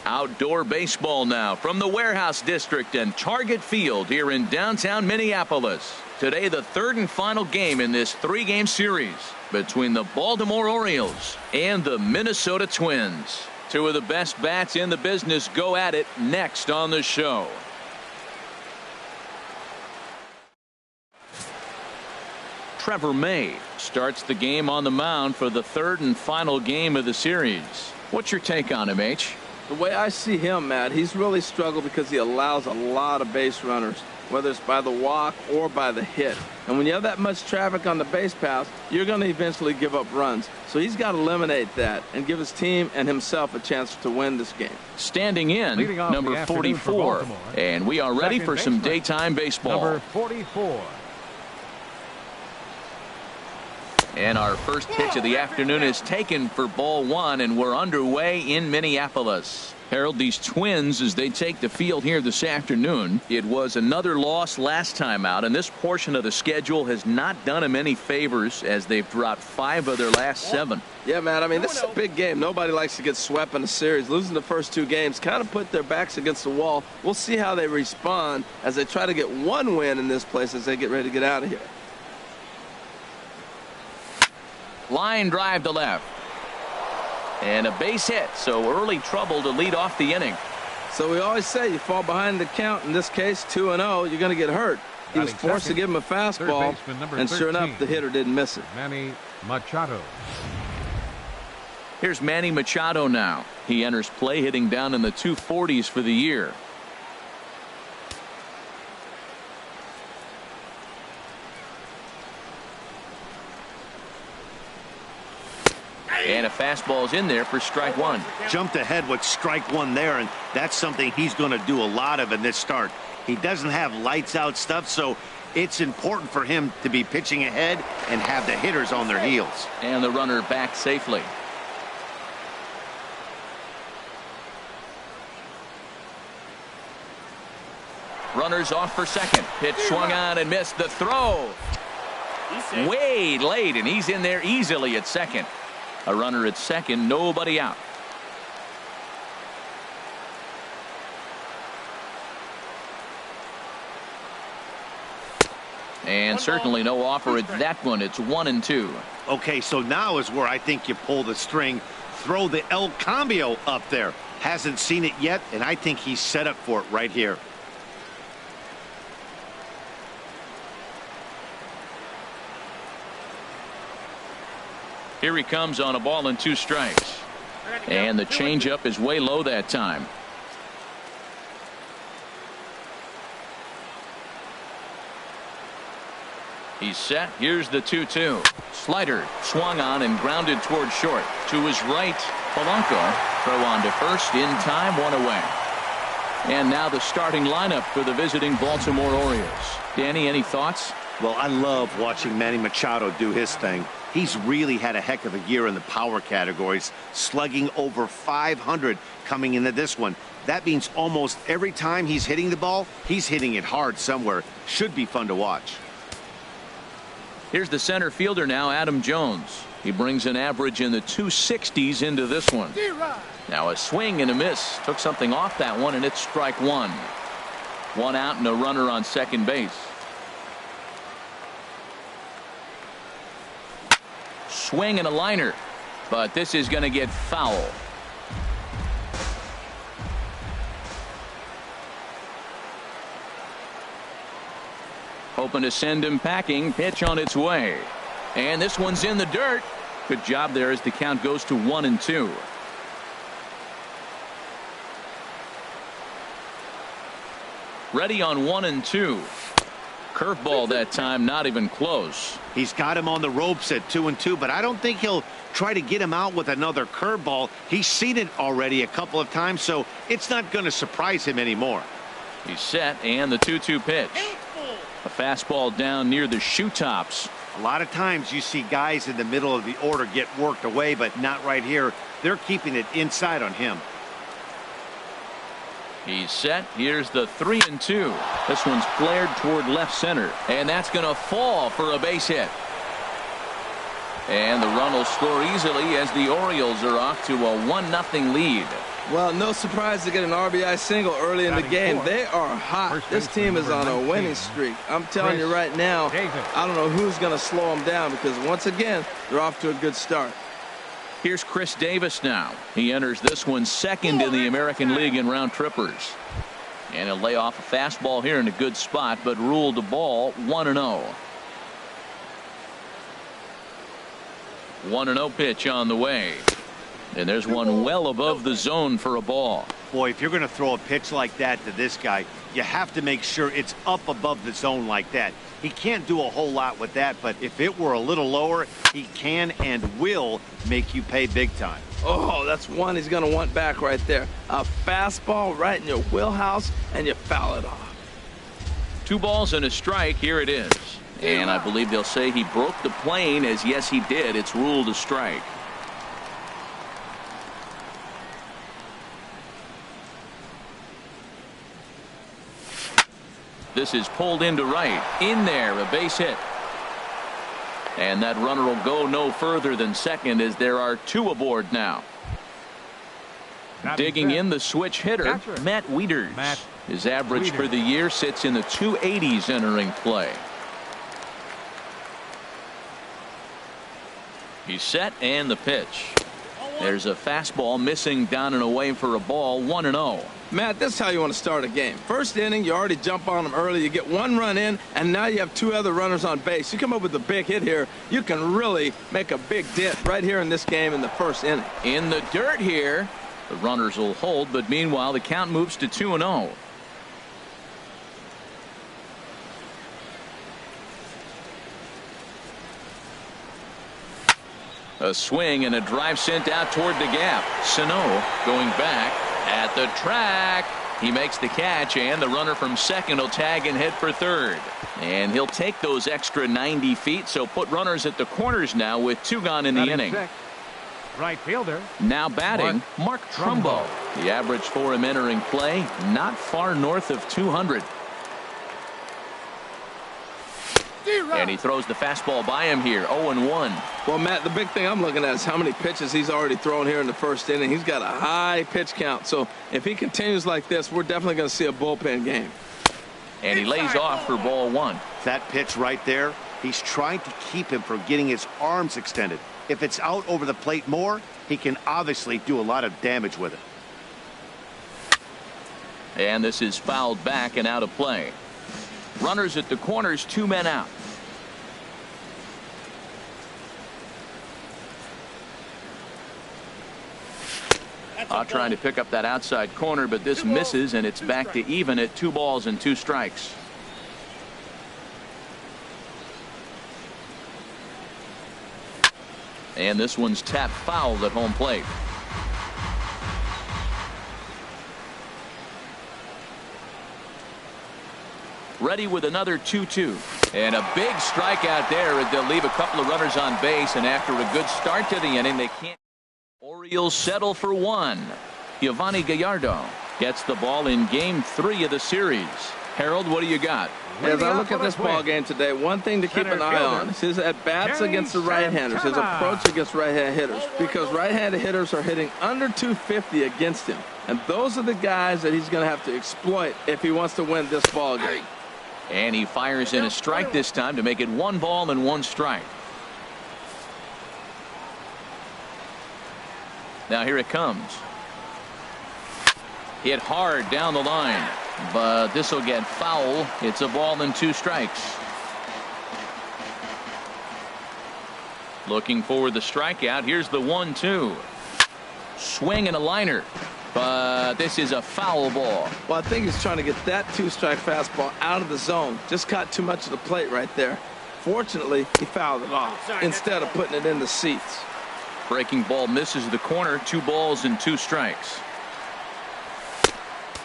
Outdoor baseball now from the Warehouse District and Target Field here in downtown Minneapolis. Today, the third and final game in this three-game series between the Baltimore Orioles and the Minnesota Twins. Two of the best bats in the business go at it next on the show. Trevor May starts the game on the mound for the third and final game of the series. What's your take on him, H? The way I see him, Matt, he's really struggled because he allows a lot of base runners, whether it's by the walk or by the hit. And when you have that much traffic on the base paths, you're going to eventually give up runs. So he's got to eliminate that and give his team and himself a chance to win this game. Standing in, number 44. And we are ready for some daytime baseball. Number 44. And our first pitch of the afternoon is taken for ball one, and we're underway in Minneapolis. Harold, these Twins, as they take the field here this afternoon, it was another loss last time out, and this portion of the schedule has not done them any favors as they've dropped 5 of their last 7. Yeah, man, I mean, this is a big game. Nobody likes to get swept in a series. Losing the first 2 games kind of put their backs against the wall. We'll see how they respond as they try to get one win in this place as they get ready to get out of here. Line drive to left. And a base hit, so early trouble to lead off the inning. So we always say you fall behind the count. In this case, 2-0, you're going to get hurt. He was forced to give him a fastball, and sure enough, the hitter didn't miss it. Manny Machado. Here's Manny Machado now. He enters play hitting down in the 240s for the year. And a fastball is in there for strike one. Jumped ahead with strike one there, and that's something he's going to do a lot of in this start. He doesn't have lights out stuff, so it's important for him to be pitching ahead and have the hitters on their heels. And the runner back safely. Runners off for second. Pitch swung on and missed. The throw way late, and he's in there easily at second. A runner at second, nobody out. And certainly no offer at that one. It's 1-2. Okay, so now is where I think you pull the string. Throw the El Cambio up there. Hasn't seen it yet, and I think he's set up for it right here. Here he comes on a ball and 2 strikes. And the changeup is way low that time. He's set. Here's the 2-2. Slider swung on and grounded toward short. To his right, Polanco. Throw on to first in time, 1 away. And now the starting lineup for the visiting Baltimore Orioles. Danny, any thoughts? Well, I love watching Manny Machado do his thing. He's really had a heck of a year in the power categories, slugging over 500 coming into this one. That means almost every time he's hitting the ball, he's hitting it hard somewhere. Should be fun to watch. Here's the center fielder now, Adam Jones. He brings an average in the 260s into this one. Now a swing and a miss. Took something off that one, and it's strike one. 1 out and a runner on second base. Swing and a liner, but this is going to get foul. Hoping to send him packing. Pitch on its way, and this one's in the dirt. Good job there as the count goes to 1-2. Ready on 1-2. Curveball that time, not even close. He's got him on the ropes at 2-2, but I don't think he'll try to get him out with another curveball. He's seen it already a couple of times, so it's not going to surprise him anymore. He's set, and the 2-2 pitch. A fastball down near the shoe tops. A lot of times you see guys in the middle of the order get worked away, but not right here. They're keeping it inside on him. He's set. Here's the 3-2. This one's flared toward left center, and that's going to fall for a base hit. And the run will score easily as the Orioles are off to a 1-0 lead. Well, no surprise to get an RBI single early in the game. They are hot. This team is on a winning streak. I'm telling you right now, I don't know who's going to slow them down because, once again, they're off to a good start. Here's Chris Davis now. He enters this one second in the American League in round trippers. And he'll lay off a fastball here in a good spot, but ruled the ball 1-0. 1-0 pitch on the way. And there's one well above the zone for a ball. Boy, if you're going to throw a pitch like that to this guy, you have to make sure it's up above the zone like that. He can't do a whole lot with that, but if it were a little lower, he can and will make you pay big time. Oh, that's one he's going to want back right there. A fastball right in your wheelhouse, and you foul it off. 2 balls and a strike. Here it is. And I believe they'll say he broke the plane, as yes, he did. It's ruled a strike. This is pulled into right. In there, a base hit. And that runner will go no further than second as there are 2 aboard now. Digging in the switch hitter, Matt Wieters. His average for the year sits in the 280s entering play. He's set and the pitch. There's a fastball missing down and away for a ball. 1-0. Matt, this is how you want to start a game. First inning, you already jump on them early. You get 1 run in, and now you have 2 other runners on base. You come up with a big hit here. You can really make a big dent right here in this game in the first inning. In the dirt here. The runners will hold, but meanwhile, the count moves to 2-0. A swing and a drive sent out toward the gap. Sano going back at the track. He makes the catch, and the runner from second will tag and head for third. And he'll take those extra 90 feet, so put runners at the corners now with 2 gone in the inning. Right fielder. Now batting, Mark Trumbo. The average for him entering play, not far north of 200. And he throws the fastball by him here. 0-1. Well, Matt, the big thing I'm looking at is how many pitches he's already thrown here in the first inning. He's got a high pitch count. So if he continues like this, we're definitely going to see a bullpen game. And he lays off for ball 1. That pitch right there, he's trying to keep him from getting his arms extended. If it's out over the plate more, he can obviously do a lot of damage with it. And this is fouled back and out of play. Runners at the corners, 2 men out. Trying to pick up that outside corner, but this misses, and it's back to even at 2 balls and 2 strikes. And this one's tapped foul at home plate. Ready with another 2-2. And a big strikeout there as they'll leave a couple of runners on base, and after a good start to the inning, they can't. Orioles settle for 1. Giovanni Gallardo gets the ball in game 3 of the series. Harold, what do you got? As I look at this ball game today, one thing to keep an eye on is his at-bats against the right-handers, his approach against right-handed hitters, because right-handed hitters are hitting under 250 against him. And those are the guys that he's going to have to exploit if he wants to win this ball game. And he fires in a strike this time to make it 1 ball and 1 strike. Now here it comes. Hit hard down the line, but this will get foul. It's a ball and 2 strikes. Looking for the strikeout. Here's the 1-2. Swing and a liner, but this is a foul ball. Well, I think he's trying to get that 2-strike fastball out of the zone. Just caught too much of the plate right there. Fortunately, he fouled it off instead of putting it in the seats. Breaking ball misses the corner. 2 balls and 2 strikes.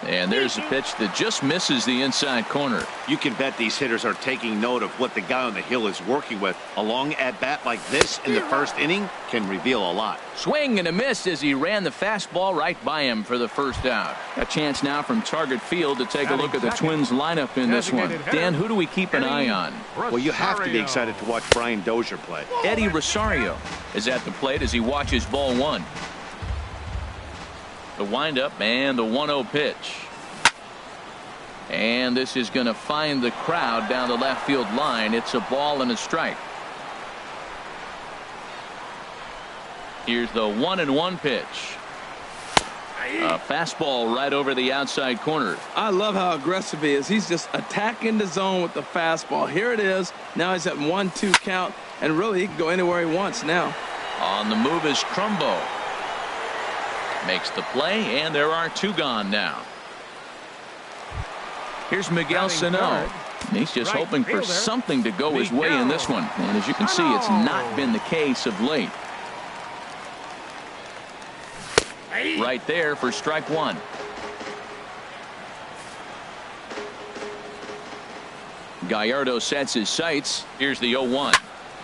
And there's a pitch that just misses the inside corner. You can bet these hitters are taking note of what the guy on the hill is working with. A long at-bat like this in the first inning can reveal a lot. Swing and a miss as he ran the fastball right by him for the first out. A chance now from Target Field to take a look at the Twins lineup in this one. Dan, who do we keep an eye on? Well, you have to be excited to watch Brian Dozier play. Eddie Rosario is at the plate as he watches ball one. The windup and the 1-0 pitch. And this is going to find the crowd down the left field line. It's a ball and a strike. Here's the 1-1 pitch. A fastball right over the outside corner. I love how aggressive he is. He's just attacking the zone with the fastball. Here it is. Now he's at 1-2 count, and really he can go anywhere he wants now. On the move is Crumbo. Makes the play, and there are two gone now. Here's Miguel Sano. He's just hoping for something to go his way in this one. And as you can see, it's not been the case of late. Right there for strike one. Gallardo sets his sights. Here's the 0-1.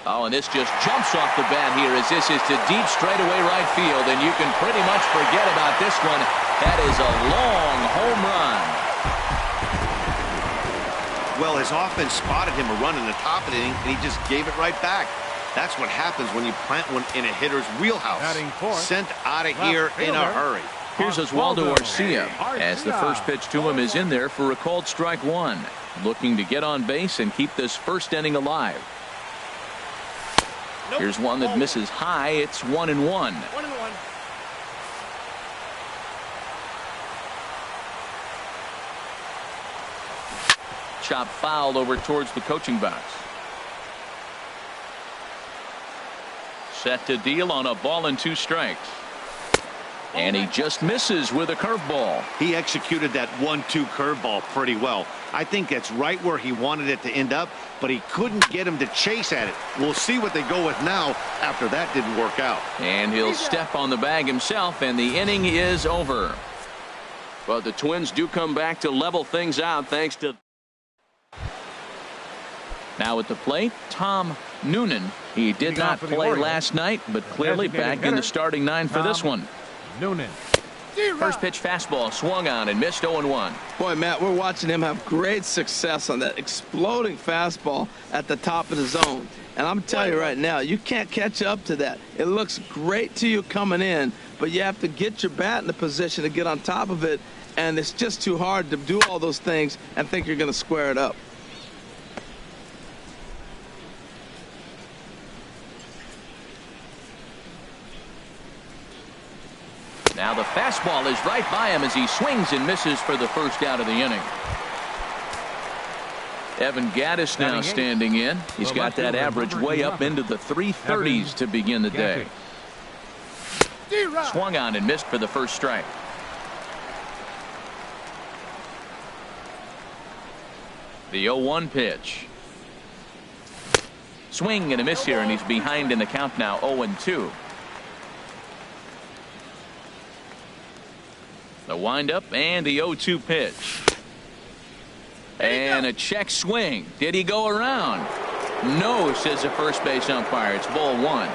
Oh, and this just jumps off the bat here as this is to deep straightaway right field, and you can pretty much forget about this one. That is a long home run. Well, his offense spotted him a run in the top of the inning, and he just gave it right back. That's what happens when you plant one in a hitter's wheelhouse. Sent out of here in a hurry. Here's Oswaldo Arcia as the first pitch to him is in there for a called strike one. Looking to get on base and keep this first inning alive. Here's one that misses high. It's 1-1. Chop foul over towards the coaching box. Set to deal on a ball and two strikes. And he just misses with a curveball. He executed that 1-2 curveball pretty well. I think that's right where he wanted it to end up, but he couldn't get him to chase at it. We'll see what they go with now after that didn't work out. And he'll step on the bag himself, and the inning is over. But the Twins do come back to level things out thanks to... Now at the plate, Tom Noonan. He did not play last night, but clearly back in the starting nine for this one. Noonan. First pitch fastball swung on and missed 0-1. Boy, Matt, we're watching him have great success on that exploding fastball at the top of the zone. And I'm telling you right now, you can't catch up to that. It looks great to you coming in, but you have to get your bat in the position to get on top of it. And it's just too hard to do all those things and think you're going to square it up. Now the fastball is right by him as he swings and misses for the first out of the inning. Evan Gaddis now standing in. He's got that average way up into the 330s to begin the day. Swung on and missed for the first strike. The 0-1 pitch. Swing and a miss here, and he's behind in the count now, 0-2. The windup and the 0-2 pitch. And a check swing. Did he go around? No, says the first base umpire. It's ball one.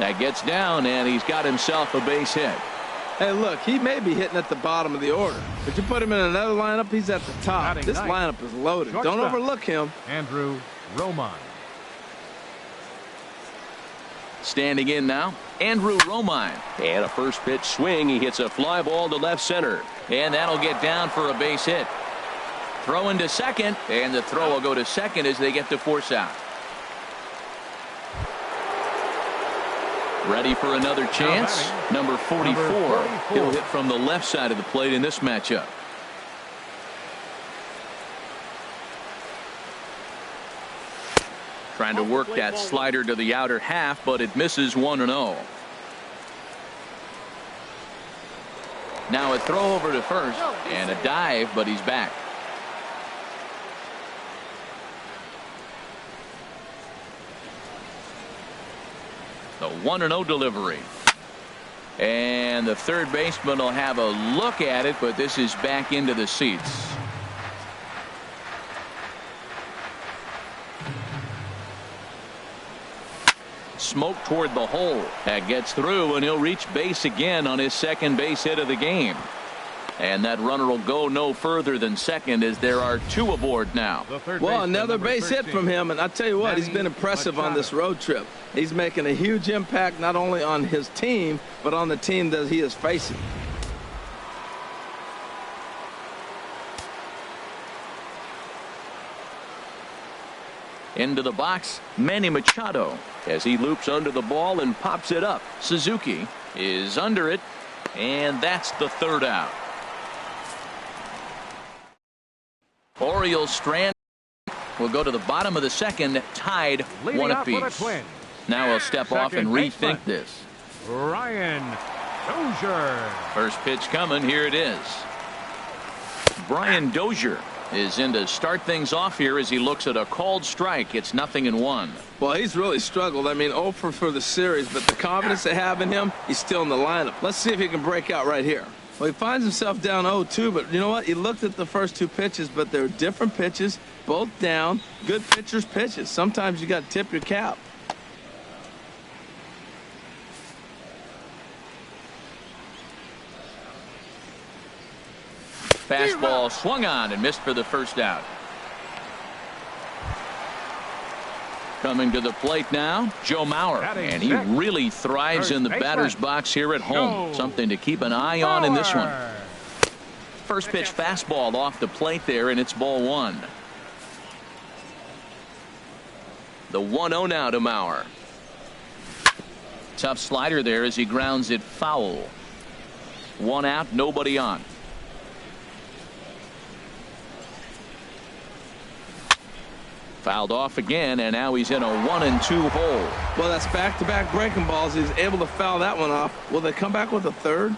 That gets down, and he's got himself a base hit. Hey, look, he may be hitting at the bottom of the order, but you put him in another lineup, he's at the top. This lineup is loaded. Don't overlook him. Andrew Roman. Standing in now, Andrew Romine. And a first pitch swing. He hits a fly ball to left center. And that'll get down for a base hit. Throw into second, and the throw will go to second as they get to force out. Ready for another chance. Number 44. He'll hit from the left side of the plate in this matchup. Trying to work that slider to the outer half, but it misses 1-0. Now a throw over to first and a dive, but he's back. The 1-0 delivery. And the third baseman will have a look at it, but this is back into the seats. Smoke toward the hole. That gets through, and he'll reach base again on his second base hit of the game. And that runner will go no further than second as there are 2 aboard now. Well, another base hit from him, and I tell you what, he's been impressive on this road trip. He's making a huge impact not only on his team, but on the team that he is facing. Into the box, Manny Machado as he loops under the ball and pops it up. Suzuki is under it, and that's the third out. Orioles strand will go to the bottom of the second, tied 1 apiece. Now he'll step off and rethink this. Brian Dozier. First pitch coming. Here it is. Brian Dozier is in to start things off here as he looks at a called strike. It's 0-1. Well, he's really struggled. I mean, 0 for the series, but the confidence they have in him, he's still in the lineup. Let's see if he can break out right here. Well, he finds himself down 0-2, but you know what? He looked at the first 2 pitches, but they're different pitches, both down. Good pitchers' pitches. Sometimes you got to tip your cap. Fastball swung on and missed for the first out. Coming to the plate now, Joe Mauer, and he really thrives in the batter's box here at home. Something to keep an eye on in this one. First pitch fastball off the plate there, and it's ball 1. The 1-0 now to Mauer. Tough slider there as he grounds it foul. 1 out, nobody on. Fouled off again, and now he's in a 1-2 hole. Well, that's back-to-back breaking balls. He's able to foul that one off. Will they come back with a third?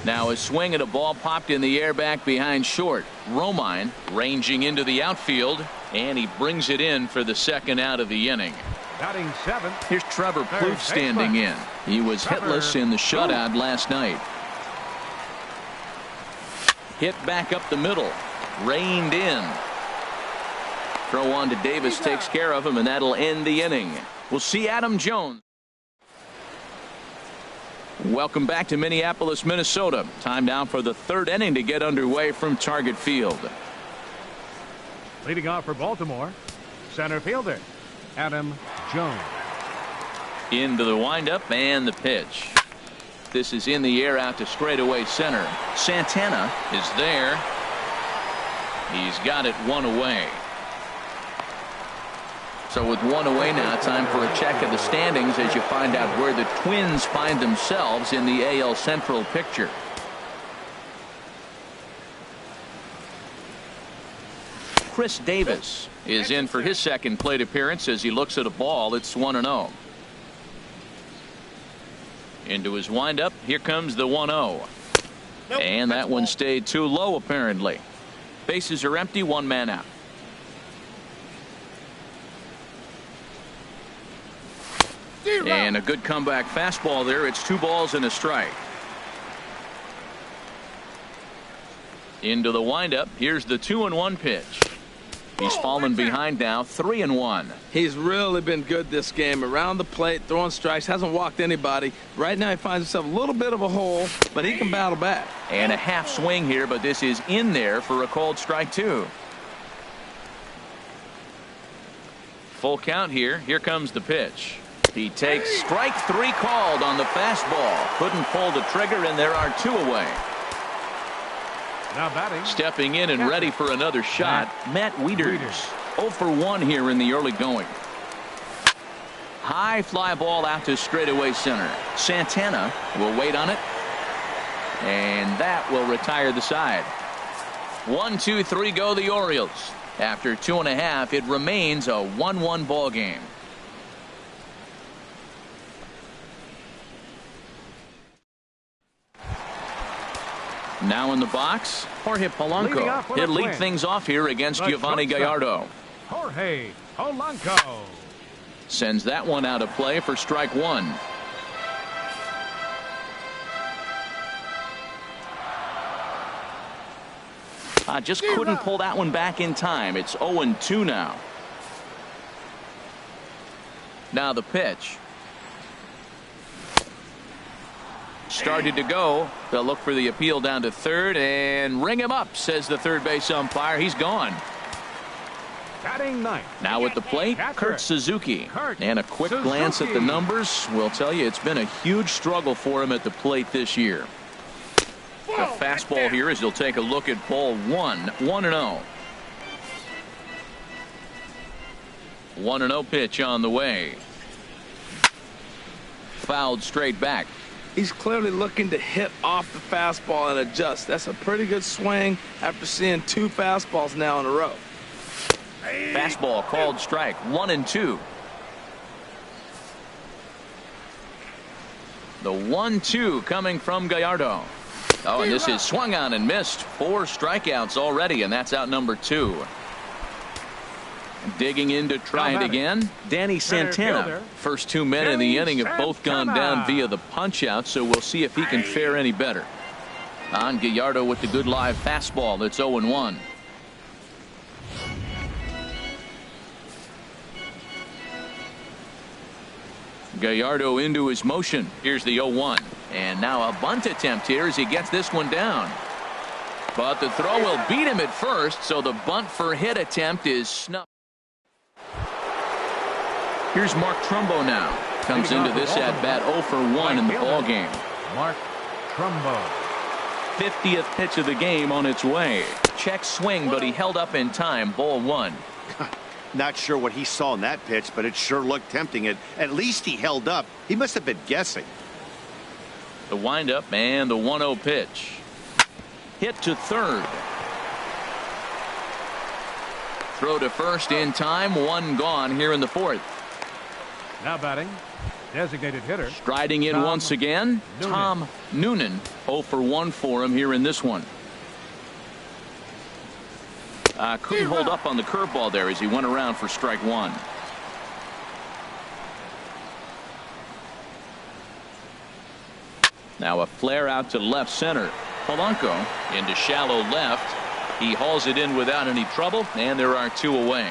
Now a swing and a ball popped in the air back behind short. Romine ranging into the outfield, and he brings it in for the second out of the inning. Batting 7th. Here's Trevor Plouffe standing in. He was hitless in the shutout last night. Hit back up the middle. Reined in. Throw on to Davis takes care of him, and that'll end the inning. We'll see Adam Jones. Welcome back to Minneapolis, Minnesota. Time now for the 3rd inning to get underway from Target Field. Leading off for Baltimore, center fielder Adam Jones. Into the windup and the pitch. This is in the air out to straightaway center. Santana is there. He's got it 1 away. So with 1 away now, time for a check of the standings as you find out where the Twins find themselves in the AL Central picture. Chris Davis is in for his second plate appearance as he looks at a ball. It's 1-0. Into his windup. Here comes the 1-0. And that one stayed too low apparently. Bases are empty, 1 man out. And a good comeback fastball there. It's 2 balls and a strike. Into the windup. Here's the 2-1 pitch. He's fallen behind now, 3-1. He's really been good this game. Around the plate, throwing strikes, hasn't walked anybody. Right now he finds himself a little bit of a hole, but he can battle back. And a half swing here, but this is in there for a called strike 2. Full count here. Here comes the pitch. He takes strike 3 called on the fastball. Couldn't pull the trigger, and there are 2 away. Now batting. Stepping in and ready for another shot, Matt Wieters. 0 for 1 here in the early going. High fly ball out to straightaway center. Santana will wait on it, and that will retire the side. 1, 2, 3 go the Orioles. After 2.5, it remains a 1-1 ball game. Now in the box, Jorge Polanco. He'll lead things off here against Giovanni Gallardo. Jorge Polanco. Sends that one out of play for strike one. Just couldn't pull that one back in time. It's 0-2 now. Now the pitch. Started to go. They'll look for the appeal down to third and ring him up, says the third base umpire. He's gone. Batting ninth. Now at the plate, Kurt Suzuki. And a quick glance at the numbers will tell you it's been a huge struggle for him at the plate this year. The fastball here as he'll take a look at ball one. 1-0. 1-0 pitch on the way. Fouled straight back. He's clearly looking to hit off the fastball and adjust. That's a pretty good swing after seeing 2 fastballs now in a row. Fastball called strike. 1-2. The 1-2 coming from Gallardo. Oh, and this is swung on and missed. 4 strikeouts already, and that's out number 2. Digging in to try it again, Danny Santana. First 2 men in the inning have both gone down via the punch out, so we'll see if he can fare any better. On Gallardo with the good live fastball. It's 0-1. Gallardo into his motion. Here's the 0-1. And now a bunt attempt here as he gets this one down. But the throw will beat him at first, so the bunt for hit attempt is snuffed. Here's Mark Trumbo now. Comes into this at bat 0 for 1 in the ball game. Mark Trumbo. 50th pitch of the game on its way. Check swing, but he held up in time. Ball 1. Not sure what he saw in that pitch, but it sure looked tempting. At least he held up. He must have been guessing. The windup and the 1-0 pitch. Hit to third. Throw to first in time. 1 gone here in the 4th. Now batting, designated hitter. Striding in once again, Tom Noonan. 0 for 1 for him here in this one. Couldn't hold up on the curveball there as he went around for strike 1. Now a flare out to left center. Polanco into shallow left. He hauls it in without any trouble, and there are 2 away.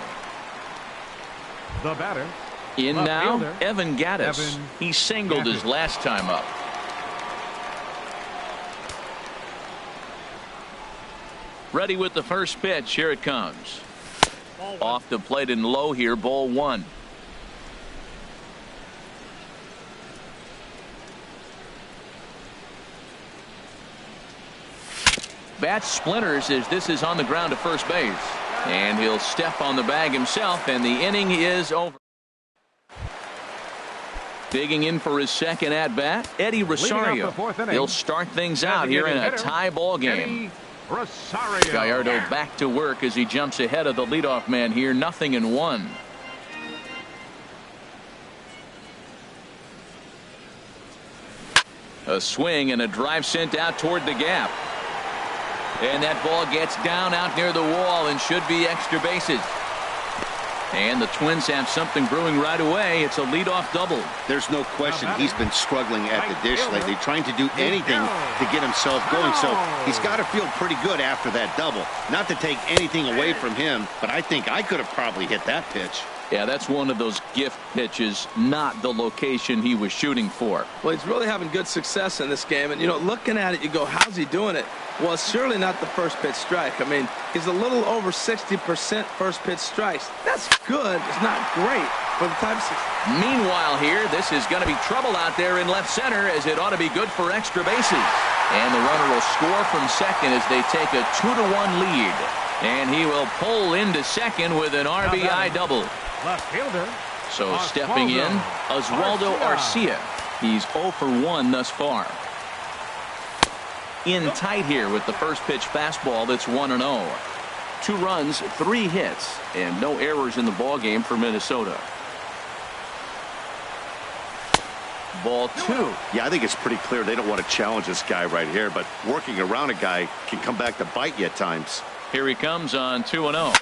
The batter. In now, fielder, Evan Gattis. He singled his last time up. Ready with the first pitch. Here it comes. Off the plate and low here. Ball 1. Bat splinters as this is on the ground to first base. And he'll step on the bag himself, and the inning is over. Digging in for his second at bat, Eddie Rosario. He'll start things out here in a tie ball game. Rosario. Gallardo back to work as he jumps ahead of the leadoff man here. 0-1. A swing and a drive sent out toward the gap. And that ball gets down out near the wall and should be extra bases. And the Twins have something brewing right away. It's a leadoff double. There's no question he's been struggling at the dish lately, trying to do anything to get himself going. So he's got to feel pretty good after that double. Not to take anything away from him, but I think I could have probably hit that pitch. Yeah, that's one of those gift pitches, not the location he was shooting for. Well, he's really having good success in this game. And, you know, looking at it, you go, how's he doing it? Well, it's surely not the first pitch strike. I mean, he's a little over 60% first pitch strikes. That's good. It's not great for the type of. Meanwhile here, this is going to be trouble out there in left center as it ought to be good for extra bases. And the runner will score from second as they take a 2-1 lead. And he will pull into second with an RBI double. Left fielder. So stepping in, Oswaldo Arcia. He's 0 for 1 thus far. In tight here with the first pitch fastball. That's 1-0. 2 runs, 3 hits, and no errors in the ball game for Minnesota. Ball 2. Yeah, I think it's pretty clear they don't want to challenge this guy right here, but working around a guy can come back to bite you at times. Here he comes on 2-0.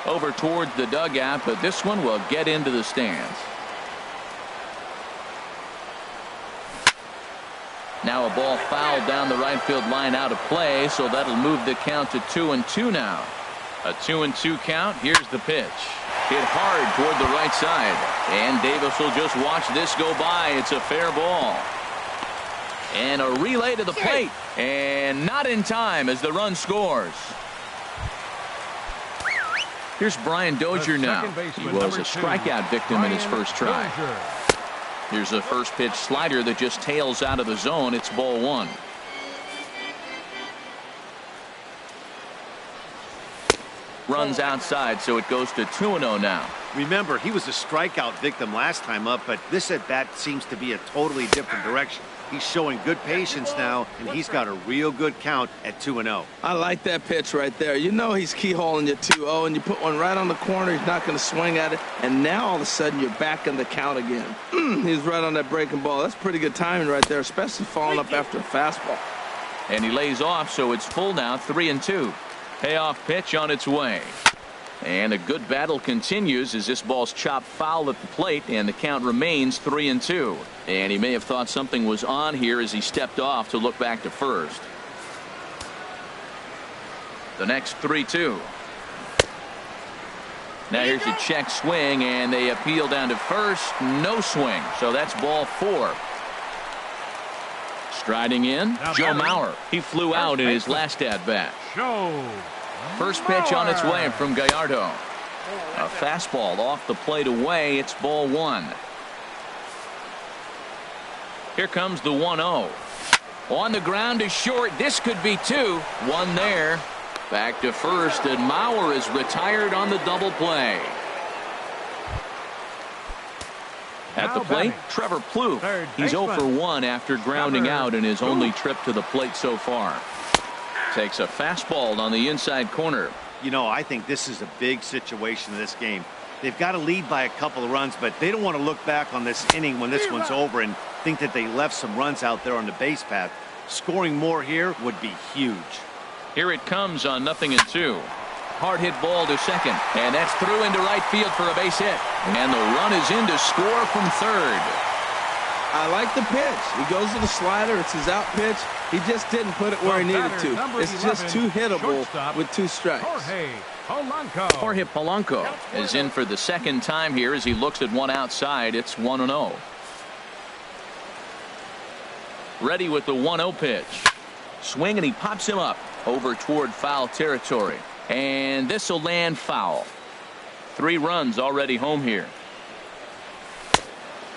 over towards the dugout, but this one will get into the stands. Now a ball fouled down the right field line out of play, so that'll move the count to 2-2 now. A 2-2 count. Here's the pitch. Hit hard toward the right side. And Davis will just watch this go by. It's a fair ball. And a relay to the plate. And not in time as the run scores. Here's Brian Dozier now. He was a strikeout victim in his first try. Here's a first pitch slider that just tails out of the zone. It's ball one. Runs outside, so it goes to 2-0 now. Remember, he was a strikeout victim last time up, but this at-bat seems to be a totally different direction. He's showing good patience now, and he's got a real good count at 2-0. I like that pitch right there. You know he's keyholing you 2-0, and you put one right on the corner. He's not going to swing at it, and now all of a sudden you're back in the count again. He's right on that breaking ball. That's pretty good timing right there, especially following up after a fastball. And he lays off, so it's full now, 3-2. Payoff pitch on its way. And a good battle continues as this ball's chopped foul at the plate, and the count remains 3-2. And he may have thought something was on here as he stepped off to look back to first. The next 3-2. Now here's a check swing, and they appeal down to first. No swing, so that's ball four. Striding in, Joe Mauer. He flew out in his last at-bat. First pitch on its way from Gallardo. A fastball off the plate away. It's ball one. Here comes the 1-0. On the ground to short. This could be two. One there. Back to first, and Mauer is retired on the double play. At the plate, Trevor Plouffe. He's 0 for 1 after grounding out in his only trip to the plate so far. Takes a fastball on the inside corner. You know, I think this is a big situation in this game. They've got to lead by a couple of runs, but they don't want to look back on this inning when this one's over and think that they left some runs out there on the base path. Scoring more here would be huge. Here it comes on 0-2. Hard hit ball to second, and that's through into right field for a base hit. And the run is in to score from third. I like the pitch. He goes to the slider. It's his out pitch. He just didn't put it where he needed to. It's just too hittable with two strikes. Jorge Polanco is in for the second time here as he looks at one outside. It's 1-0. Ready with the 1-0 pitch. Swing, and he pops him up over toward foul territory. And this will land foul. 3 runs already home here.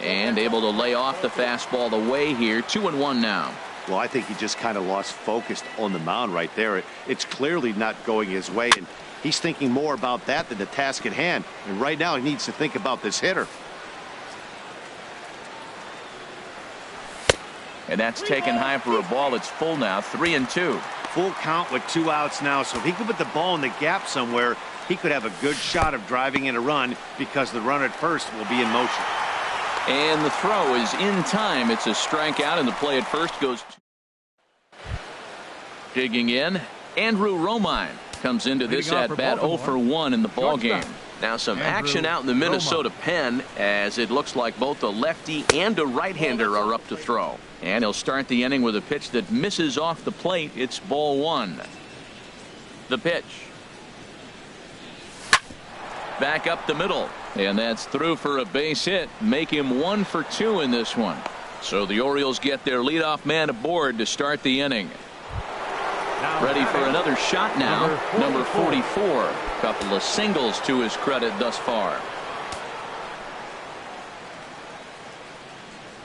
And able to lay off the fastball away here. 2-1 now. Well, I think he just kind of lost focus on the mound right there. It's clearly not going his way, and he's thinking more about that than the task at hand. And right now he needs to think about this hitter. And that's taken high for a ball. It's full now, 3-2. Full count with 2 outs now, so if he could put the ball in the gap somewhere, he could have a good shot of driving in a run because the run at first will be in motion. And the throw is in time. It's a strikeout, and the play at first goes. Digging in, Andrew Romine comes into this at-bat 0 for 1 in the ballgame. Now some action out in the Minnesota pen as it looks like both a lefty and a right-hander are up to throw. And he'll start the inning with a pitch that misses off the plate. It's ball one. The pitch. Back up the middle. And that's through for a base hit. Make him 1 for 2 in this one. So the Orioles get their leadoff man aboard to start the inning. Ready for another shot now. Number 44. Couple of singles to his credit thus far.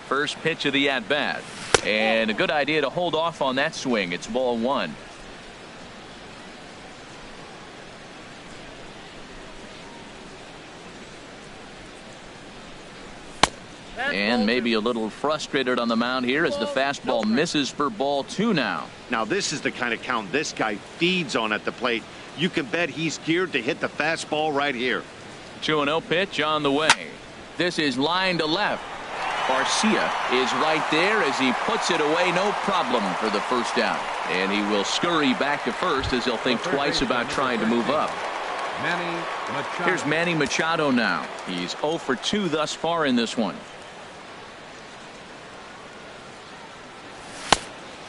First pitch of the at-bat. And a good idea to hold off on that swing. It's ball one. And maybe a little frustrated on the mound here as the fastball misses for ball two now. Now this is the kind of count this guy feeds on at the plate. You can bet he's geared to hit the fastball right here. 2-0 pitch on the way. This is line to left. Garcia is right there as he puts it away, no problem for the first out. And he will scurry back to first as he'll think twice about trying to move up. Manny Machado. Here's Manny Machado now. He's 0 for 2 thus far in this one.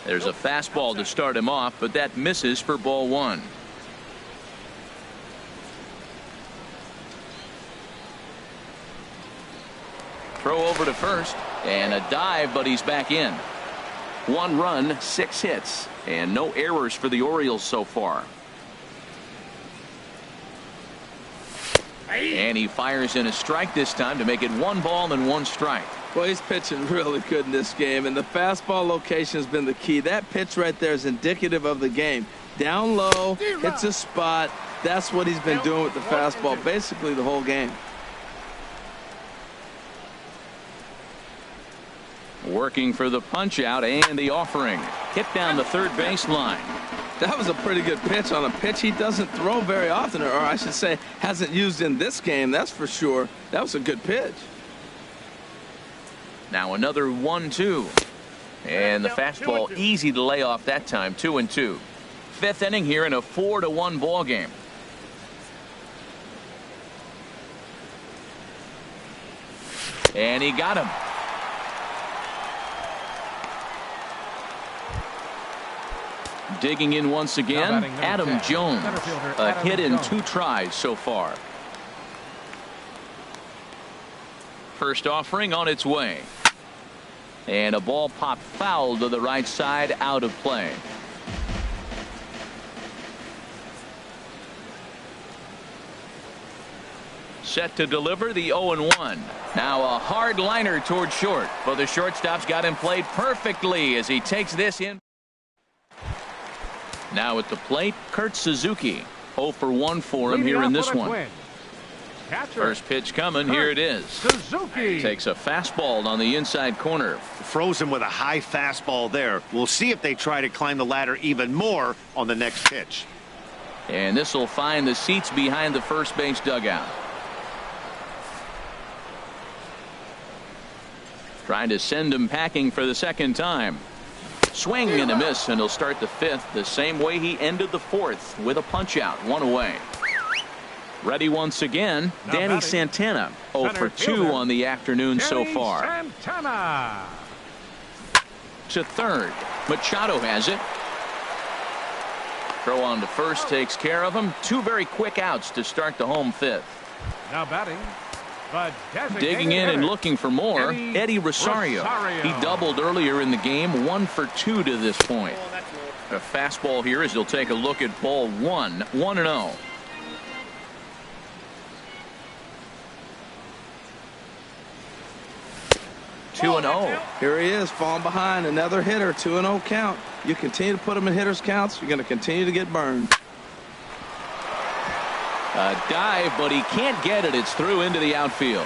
There's a fastball to start him off, but that misses for ball 1. Throw over to first, and a dive, but he's back in. 1 run, 6 hits, and no errors for the Orioles so far. And he fires in a strike this time to make it 1 ball and 1 strike. Well, he's pitching really good in this game, and the fastball location has been the key. That pitch right there is indicative of the game. Down low, hits a spot. That's what he's been doing with the fastball basically the whole game. Working for the punch out and the offering. Hit down the third baseline. That was a pretty good pitch on a pitch he doesn't throw very often, or I should say hasn't used in this game, that's for sure. That was a good pitch. Now another 1-2. And the fastball easy to lay off that time. 2-2. 5th inning here in a 4-1 ball game. And he got him. Digging in once again, Adam Jones. A hit in 2 tries so far. First offering on its way. And a ball popped foul to the right side, out of play. Set to deliver the 0-1. Now a hard liner toward short, but the shortstop's got him played perfectly as he takes this in. Now at the plate, Kurt Suzuki. 0 for 1 for him here in this one. First pitch coming. Here it is. Suzuki takes a fastball on the inside corner. Froze him with a high fastball there. We'll see if they try to climb the ladder even more on the next pitch. And this will find the seats behind the first base dugout. Trying to send him packing for the second time. Swing and a miss, and he'll start the 5th the same way he ended the 4th with a punch out. 1 away. Ready once again, Danny Santana. 0 for 2 on the afternoon so far. Santana. To third. Machado has it. Throw on to first takes care of him. 2 very quick outs to start the home 5th. Now batting. Digging in and looking for more, Eddie Rosario. He doubled earlier in the game, 1 for 2 to this point. A fastball here as he'll take a look at ball 1, 1-0. Two and 0. Here he is, falling behind, another hitter, 2-0 count. You continue to put him in hitters counts, you're going to continue to get burned. A dive, but he can't get it. It's through into the outfield.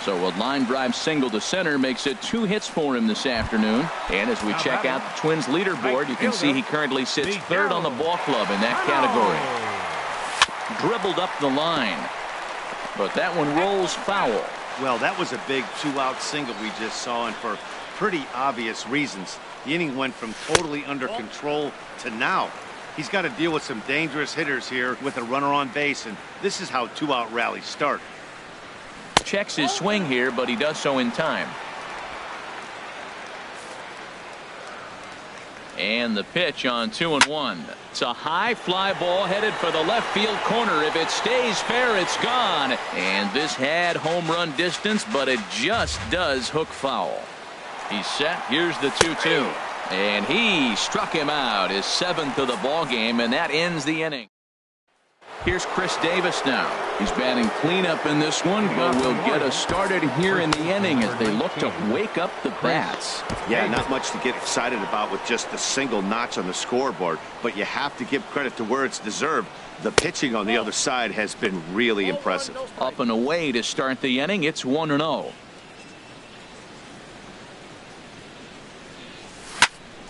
So a line drive single to center makes it 2 hits for him this afternoon. And as we check out the Twins leaderboard, you can see he currently sits 3rd on the ball club in that category. Dribbled up the line, but that one rolls foul. Well, that was a big 2-out single we just saw, and for pretty obvious reasons. The inning went from totally under control to now. He's got to deal with some dangerous hitters here with a runner on base, and this is how 2-out rallies start. Checks his swing here, but he does so in time. And the pitch on 2-1. It's a high fly ball headed for the left field corner. If it stays fair, it's gone. And this had home run distance, but it just does hook foul. He's set. Here's the 2-2. And he struck him out, his 7th of the ball game, and that ends the inning. Here's Chris Davis now. He's batting cleanup in this one, but will get us started here in the inning as they look to wake up the bats. Yeah, not much to get excited about with just a single notch on the scoreboard, but you have to give credit to where it's deserved. The pitching on the other side has been really impressive. Up and away to start the inning. It's 1-0.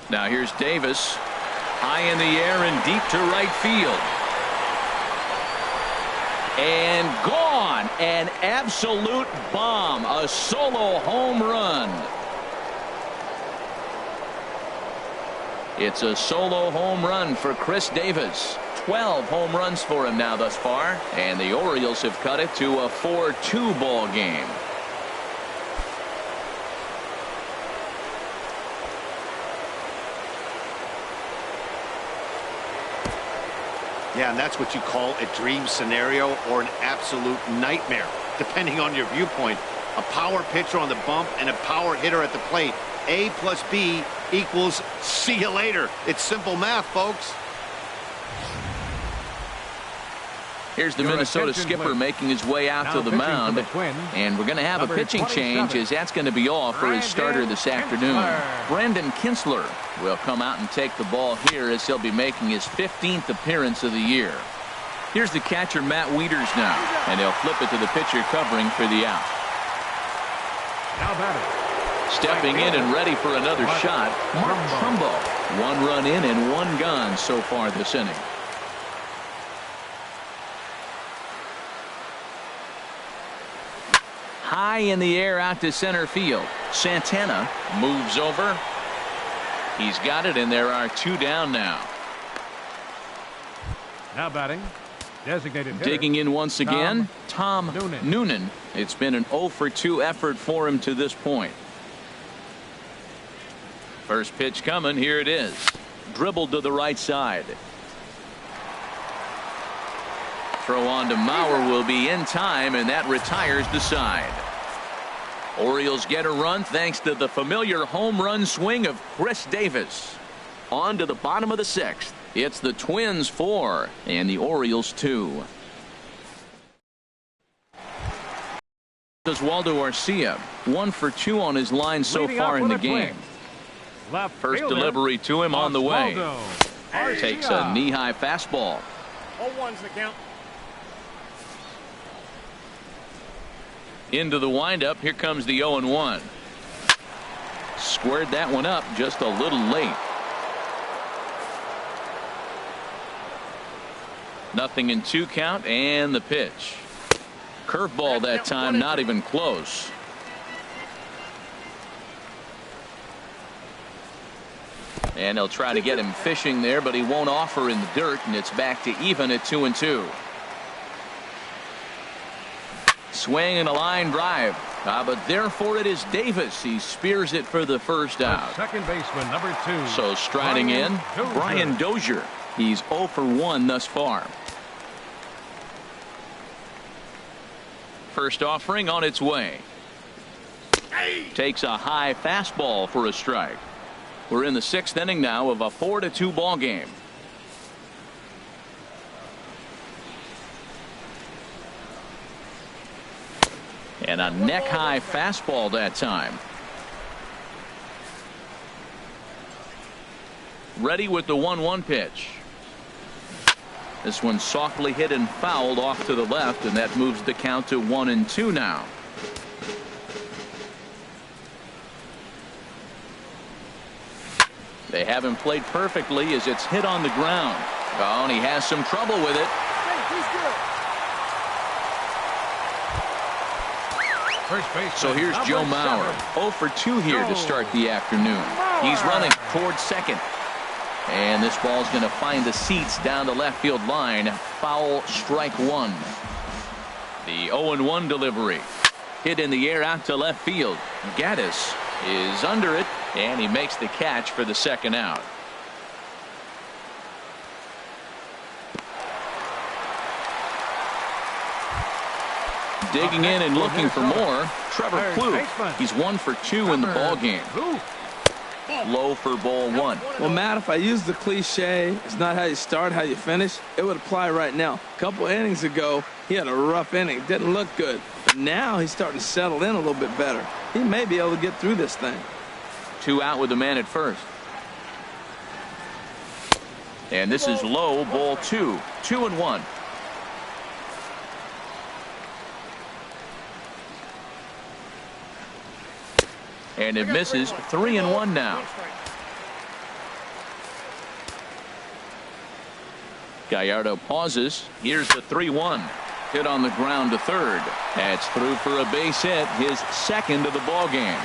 Now here's Davis, high in the air and deep to right field. And gone. An absolute bomb. A solo home run. It's a solo home run for Chris Davis. 12 home runs for him now thus far, and the Orioles have cut it to a 4-2 ball game. Yeah, and that's what you call a dream scenario or an absolute nightmare, depending on your viewpoint. A power pitcher on the bump and a power hitter at the plate. A plus B equals see you later. It's simple math, folks. Here's the Minnesota skipper making his way out to the mound. And we're going to have a pitching change, as that's going to be all for his starter this afternoon. Brandon Kinsler will come out and take the ball here, as he'll be making his 15th appearance of the year. Here's the catcher, Matt Wieters, now. And he'll flip it to the pitcher covering for the out. Stepping in and ready for another shot, Mark Trumbo. 1 run in and 1 gone so far this inning. High in the air out to center field. Santana moves over. He's got it, and there are 2 down now. Now batting, designated hitter. Digging in once again, Tom Noonan. It's been an 0 for 2 effort for him to this point. First pitch coming. Here it is. Dribbled to the right side. Throw on to Mauer will be in time, and that retires the side. Orioles get a run thanks to the familiar home run swing of Chris Davis. On to the bottom of the 6th. It's the Twins 4 and the Orioles 2. Oswaldo Arcia 1 for 2 on his line so far in the game. First delivery to him on the way. Takes a knee-high fastball. 0-1's the count. Into the windup. Here comes the 0-1. Squared that one up just a little late. Nothing in 2 count, and the pitch. Curveball that time, not even close. And he'll try to get him fishing there, but he won't offer in the dirt, and it's back to even at 2-2. Swing and a line drive. But therefore it is Davis. He spears it for the first out. Second baseman, number 2. So striding in, Brian Dozier. He's 0 for 1 thus far. First offering on its way. Takes a high fastball for a strike. We're in the 6th inning now of a 4-2 ball game. And a neck-high fastball that time. Ready with the 1-1 pitch. This one softly hit and fouled off to the left, and that moves the count to 1-2 now. They haven't played perfectly as it's hit on the ground. Oh, and he has some trouble with it. So here's Joe Mauer, 0 for 2 here to start the afternoon. He's running towards second. And this ball's going to find the seats down the left field line. Foul, strike 1. The 0-1 delivery. Hit in the air out to left field. Gaddis is under it, and he makes the catch for the second out. Digging in and looking for more, Trevor Plouffe. He's 1 for 2 in the ball game. Low for ball 1. Well, Matt, if I use the cliche, it's not how you start, how you finish, it would apply right now. A couple innings ago, he had a rough inning. Didn't look good. But now he's starting to settle in a little bit better. He may be able to get through this thing. 2 out with the man at first. And this is low, ball 2. 2-1. And it misses. 3-1 now. Gallardo pauses. Here's the 3-1. Hit on the ground to third. That's through for a base hit, his second of the ball game.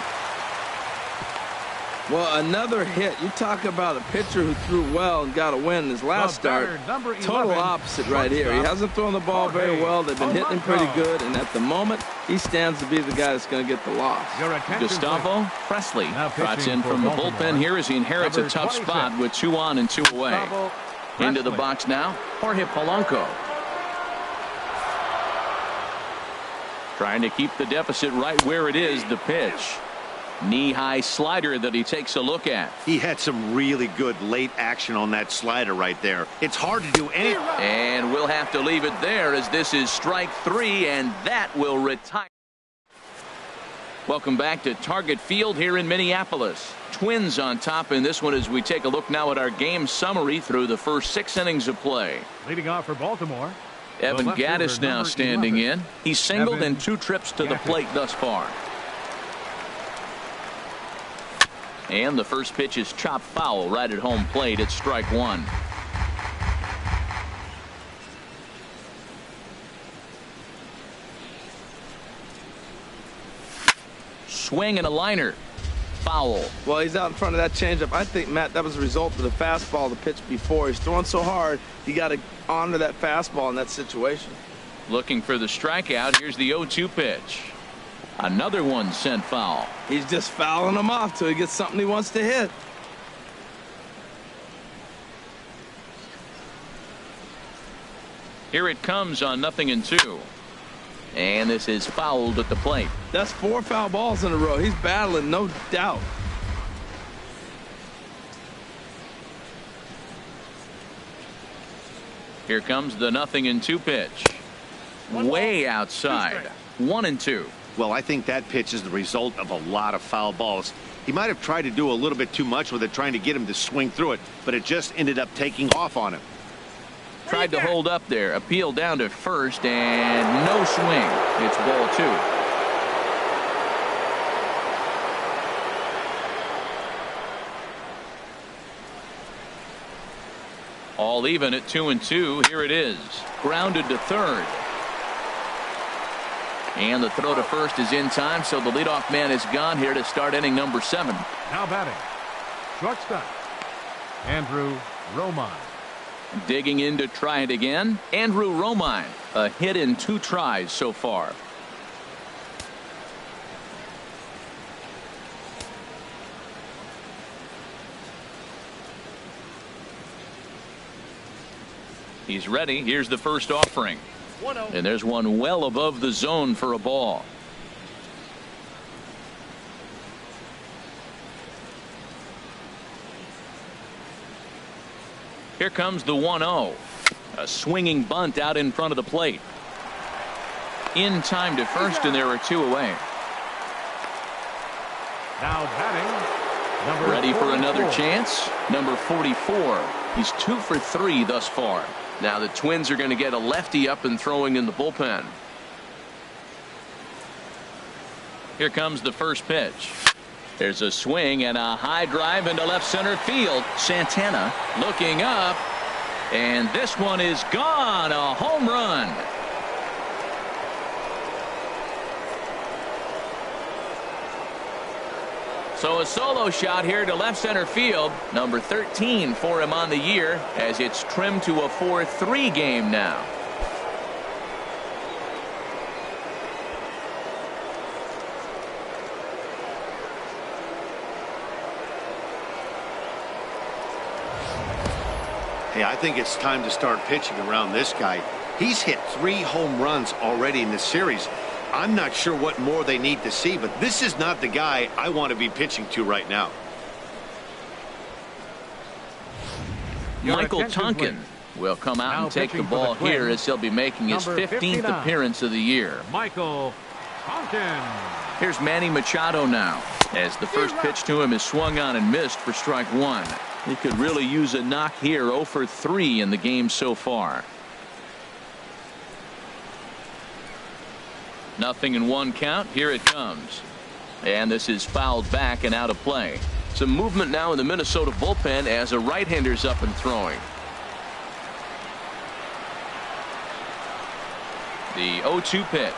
Well, another hit. You talk about a pitcher who threw well and got a win in his last start. Total opposite right here. He hasn't thrown the ball very well. They've been hitting him pretty good, and at the moment, he stands to be the guy that's going to get the loss. Gustavo Presley trots in from the bullpen here as he inherits a tough spot with 2 on and 2 away. Into the box now, Jorge Polanco. Trying to keep the deficit right where it is. The pitch. Knee-high slider that he takes a look at. He had some really good late action on that slider right there. It's hard to do anything. And we'll have to leave it there as this is strike 3, and that will retire. Welcome back to Target Field here in Minneapolis. Twins on top in this one as we take a look now at our game summary through the first 6 innings of play. Leading off for Baltimore, Evan Gattis now standing in. He's singled in 2 trips to the plate thus far. And the first pitch is chopped foul right at home plate. It's strike 1. Swing and a liner. Foul. Well, he's out in front of that changeup. I think, Matt, that was a result of the fastball the pitch before. He's throwing so hard, you got to honor that fastball in that situation. Looking for the strikeout. Here's the 0-2 pitch. Another one sent foul. He's just fouling them off till he gets something he wants to hit. Here it comes on 0-2. And this is fouled at the plate. That's 4 foul balls in a row. He's battling, no doubt. Here comes the 0-2 pitch. Way outside. 1-2. Well, I think that pitch is the result of a lot of foul balls. He might have tried to do a little bit too much with it, trying to get him to swing through it, but it just ended up taking off on him. Tried to hold up there. Appeal down to first, and no swing. It's ball 2. All even at 2-2. Here it is. Grounded to third. And the throw to first is in time, so the leadoff man is gone here to start inning number 7. Now batting, shortstop, Andrew Romine. Digging in to try it again, Andrew Romine. A hit in 2 tries so far. He's ready. Here's the first offering. And there's one well above the zone for a ball. Here comes the 1-0. A swinging bunt out in front of the plate. In time to first, and there are 2 away. Now batting, ready for another chance. Number 44. He's 2 for 3 thus far. Now the Twins are going to get a lefty up and throwing in the bullpen. Here comes the first pitch. There's a swing and a high drive into left center field. Santana looking up, and this one is gone. A home run. So a solo shot here to left center field. Number 13 for him on the year as it's trimmed to a 4-3 game now. Hey, I think it's time to start pitching around this guy. He's hit 3 home runs already in this series. I'm not sure what more they need to see, but this is not the guy I want to be pitching to right now. Michael Tonkin will come out and take the ball here as he'll be making his 15th appearance of the year. Michael Tonkin. Here's Manny Machado now as the first pitch to him is swung on and missed for strike 1. He could really use a knock here. 0 for 3 in the game so far. 0-1 count. Here it comes. And this is fouled back and out of play. Some movement now in the Minnesota bullpen as a right-hander's up and throwing. The 0-2 pitch.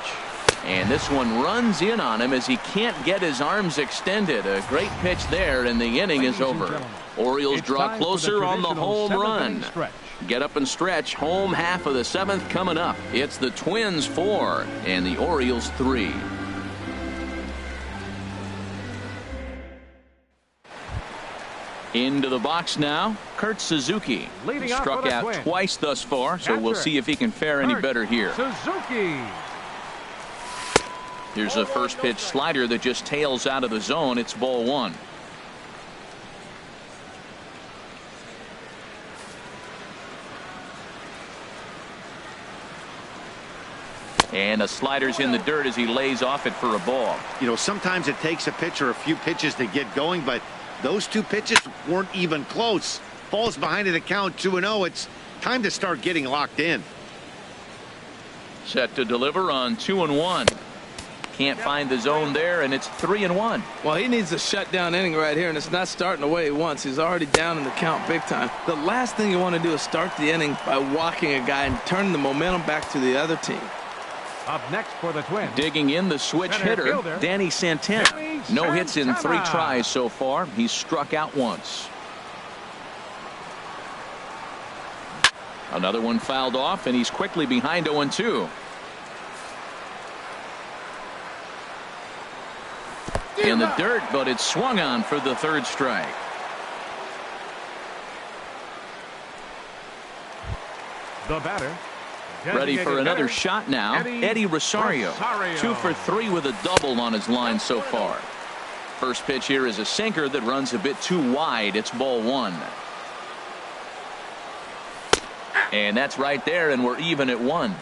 And this one runs in on him as he can't get his arms extended. A great pitch there, and the inning is over. Orioles draw closer on the home run. Get up and stretch. Home half of the 7th coming up. It's the Twins 4 and the Orioles 3. Into the box now, Kurt Suzuki. Struck out twice thus far, so we'll see if he can fare any better here. Suzuki. Here's a first pitch slider that just tails out of the zone. It's ball 1. And a slider's in the dirt as he lays off it for a ball. You know, sometimes it takes a pitcher a few pitches to get going, but those 2 pitches weren't even close. Falls behind in the count 2-0. It's time to start getting locked in. Set to deliver on 2-1. Can't find the zone there, and it's 3-1. Well, he needs a shutdown inning right here, and it's not starting the way he wants. He's already down in the count big time. The last thing you want to do is start the inning by walking a guy and turning the momentum back to the other team. Up next for the Twins. Digging in the switch hitter, Danny Santana. No hits in 3 tries so far. He's struck out once. Another one fouled off, and he's quickly behind 0-2. In the dirt, but it's swung on for the 3rd strike. The batter. Ready for another shot now. Eddie Rosario. 2 for 3 with a double on his line so far. First pitch here is a sinker that runs a bit too wide. It's ball 1. And that's right there, and we're even at 1.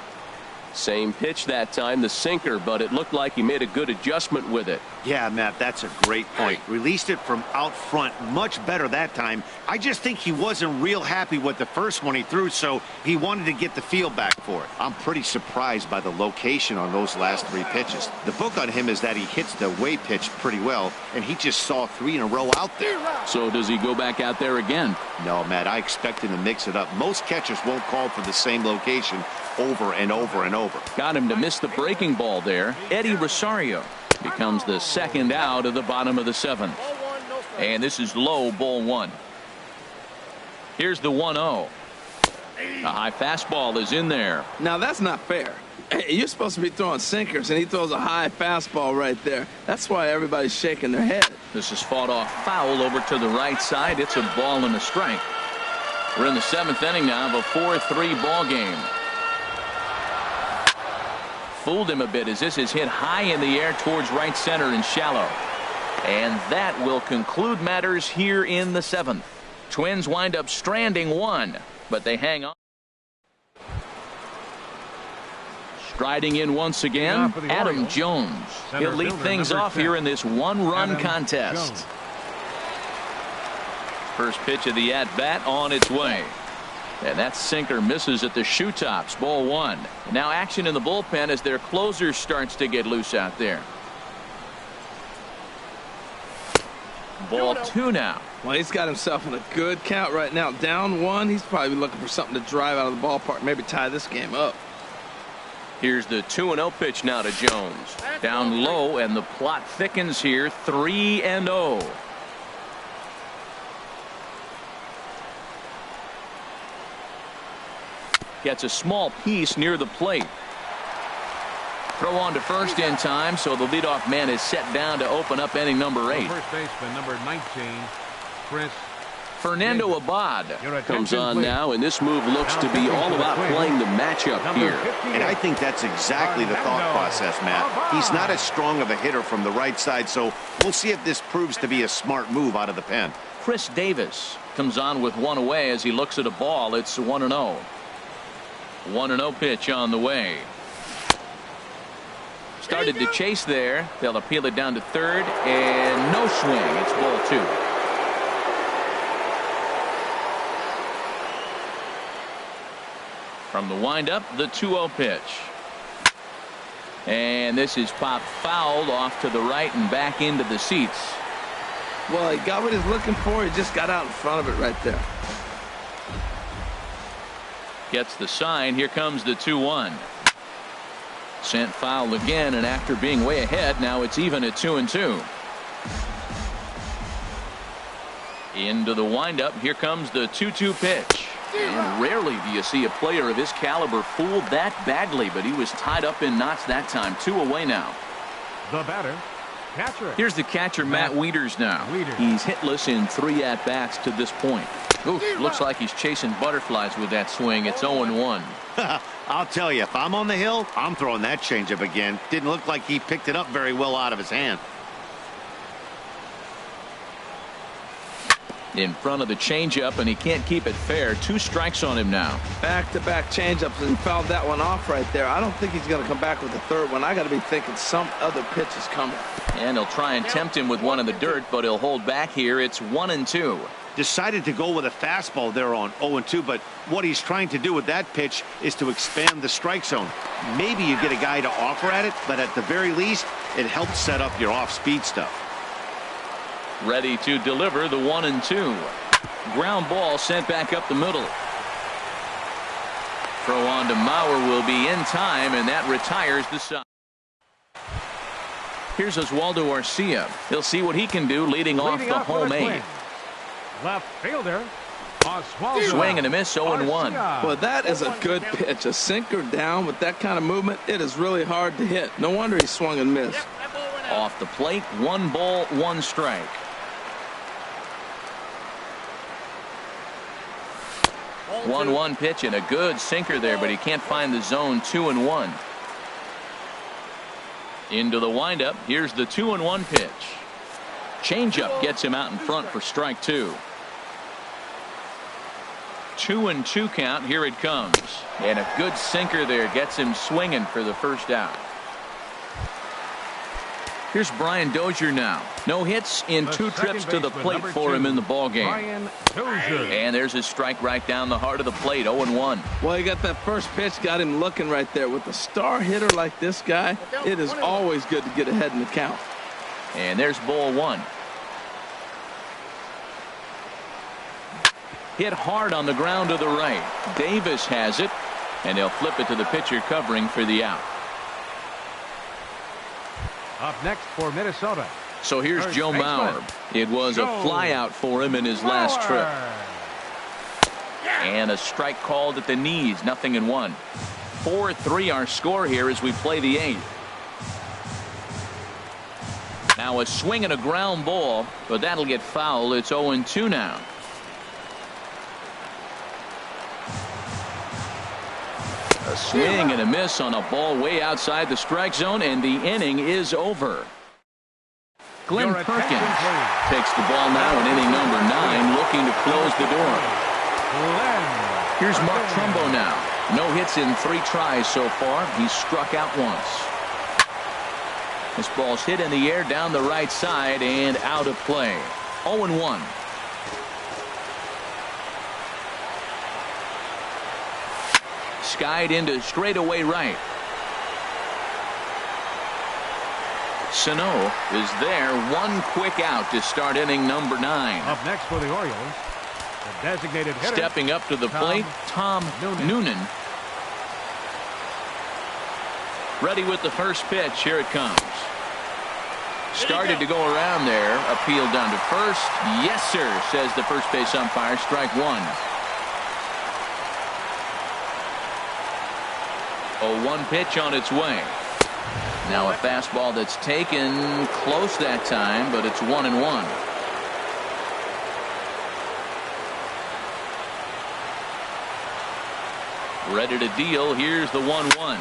Same pitch that time, the sinker, but it looked like he made a good adjustment with it. Yeah, Matt, that's a great point. Released it from out front much better that time. I just think he wasn't real happy with the first one he threw, so he wanted to get the feel back for it. I'm pretty surprised by the location on those last 3 pitches. The book on him is that he hits the way pitch pretty well, and he just saw 3 in a row out there. So does he go back out there again? No, Matt, I expect him to mix it up. Most catchers won't call for the same location over and over and over. Got him to miss the breaking ball there. Eddie Rosario becomes the 2nd out of the bottom of the 7th. And this is low, ball 1. Here's the 1-0. A high fastball is in there. Now that's not fair. You're supposed to be throwing sinkers, and he throws a high fastball right there. That's why everybody's shaking their head. This is fought off foul over to the right side. It's a ball and a strike. We're in the 7th inning now of a 4-3 ball game. Fooled him a bit as this is hit high in the air towards right center and shallow. And that will conclude matters here in the 7th. Twins wind up stranding 1, but they hang on. Striding in once again, Adam Jones. He'll lead things off here in this 1-run contest. First pitch of the at-bat on its way. And that sinker misses at the shoe tops. Ball 1. Now action in the bullpen as their closer starts to get loose out there. Ball 2 now. Well, he's got himself in a good count right now. Down 1. He's probably looking for something to drive out of the ballpark. Maybe tie this game up. Here's the 2-0 pitch now to Jones. Down low, and the plot thickens here. 3-0. Gets a small piece near the plate. Throw on to first in time, so the leadoff man is set down to open up inning number 8. First baseman number 19, Chris. Fernando Abad comes on now, and this move looks to be all about playing the matchup here. And I think that's exactly the thought process, Matt. He's not as strong of a hitter from the right side, so we'll see if this proves to be a smart move out of the pen. Chris Davis comes on with 1 away as he looks at a ball. It's 1-0. 1-0 pitch on the way. Started to chase there. They'll appeal it down to 3rd, and no swing. It's ball 2. From the windup, the 2-0 pitch. And this is popped fouled off to the right and back into the seats. Well, he got what he's looking for. He just got out in front of it right there. Gets the sign. Here comes the 2-1. Sent foul again, and after being way ahead, now it's even at 2-2. Into the windup. Here comes the 2-2 pitch. And rarely do you see a player of his caliber fooled that badly, but he was tied up in knots that time. 2 away now. The batter, catcher. Here's the catcher, Matt Wieters now. He's hitless in 3 at-bats to this point. Ooh, looks like he's chasing butterflies with that swing. It's 0-1. I'll tell you, if I'm on the hill, I'm throwing that changeup again. Didn't look like he picked it up very well out of his hand. In front of the changeup, and he can't keep it fair. 2 strikes on him now. Back-to-back changeups, and fouled that one off right there. I don't think he's going to come back with the third one. I got to be thinking some other pitch is coming. And he'll try and tempt him with one in the dirt, but he'll hold back here. It's 1-2. Decided to go with a fastball there on 0-2, but what he's trying to do with that pitch is to expand the strike zone. Maybe you get a guy to offer at it, but at the very least, it helps set up your off-speed stuff. Ready to deliver the 1-2. Ground ball sent back up the middle. Throw on to Mauer will be in time, and that retires the side. Here's Oswaldo Arcia. He'll see what he can do leading off the home 8. Left fielder, Oswaldo. Swing and a miss, 0-1. Well, that is a good pitch. A sinker down with that kind of movement, it is really hard to hit. No wonder he swung and missed. Off the plate, 1 ball, 1 strike. 1-1 pitch and a good sinker there, but he can't find the zone. 2-1. Into the windup. Here's the 2-1 pitch. Changeup gets him out in front for strike 2. 2-2 count. Here it comes. And a good sinker there gets him swinging for the first out. Here's Brian Dozier now. No hits in 2 trips to the plate for him in the ballgame. And there's his strike right down the heart of the plate. 0-1. Well, he got that first pitch, got him looking right there. With a star hitter like this guy, it is always good to get ahead in the count. And there's ball 1. Hit hard on the ground to the right. Davis has it, and they'll flip it to the pitcher covering for the out. Up next for Minnesota. So here's Joe Mauer. It was a fly out for him in his last trip. And a strike called at the knees. 0-1. 4-3 our score here as we play the 8th. Now a swing and a ground ball, but that'll get foul. It's 0-2 now. A swing and a miss on a ball way outside the strike zone, and the inning is over. Glenn Perkins takes the ball now in inning number 9, looking to close the door. Here's Mark Trumbo now. No hits in 3 tries so far. He's struck out once. This ball's hit in the air down the right side and out of play. 0-1. Skied into straightaway right. Sano is there. 1 quick out to start inning number 9. Up next for the Orioles, the designated hitter. Stepping up to the plate, Tom Noonan. Ready with the first pitch. Here it comes. Started to go around there. Appealed down to first. Yes, sir, says the first base umpire. Strike 1. 0-1 pitch on its way. Now a fastball that's taken close that time, but it's 1-1. Ready to deal. Here's the 1-1.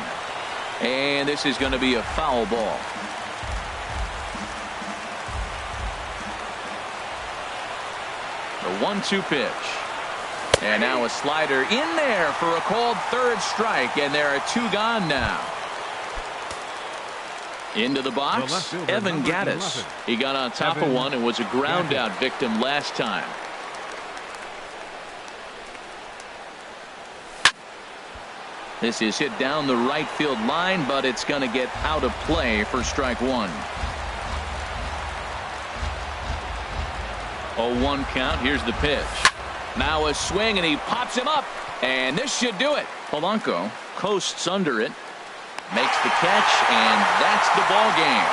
And this is going to be a foul ball. The 1-2 pitch. And now a slider in there for a called third strike, and there are 2 gone now. Into the box, Evan Gattis. He got on top of one and was a ground out victim last time. This is hit down the right field line, but it's going to get out of play for strike 1. 0-1 count. Here's the pitch. Now a swing, and he pops him up, and this should do it. Polanco coasts under it. Makes the catch, and that's the ball game.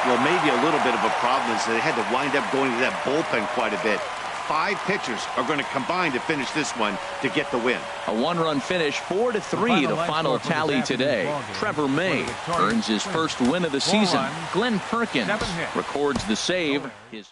Well, maybe a little bit of a problem is they had to wind up going to that bullpen quite a bit. 5 pitchers are going to combine to finish this one to get the win. A one-run finish, 4-3, the final tally today. Trevor May earns his first win of the season. Glenn Perkins records the save. His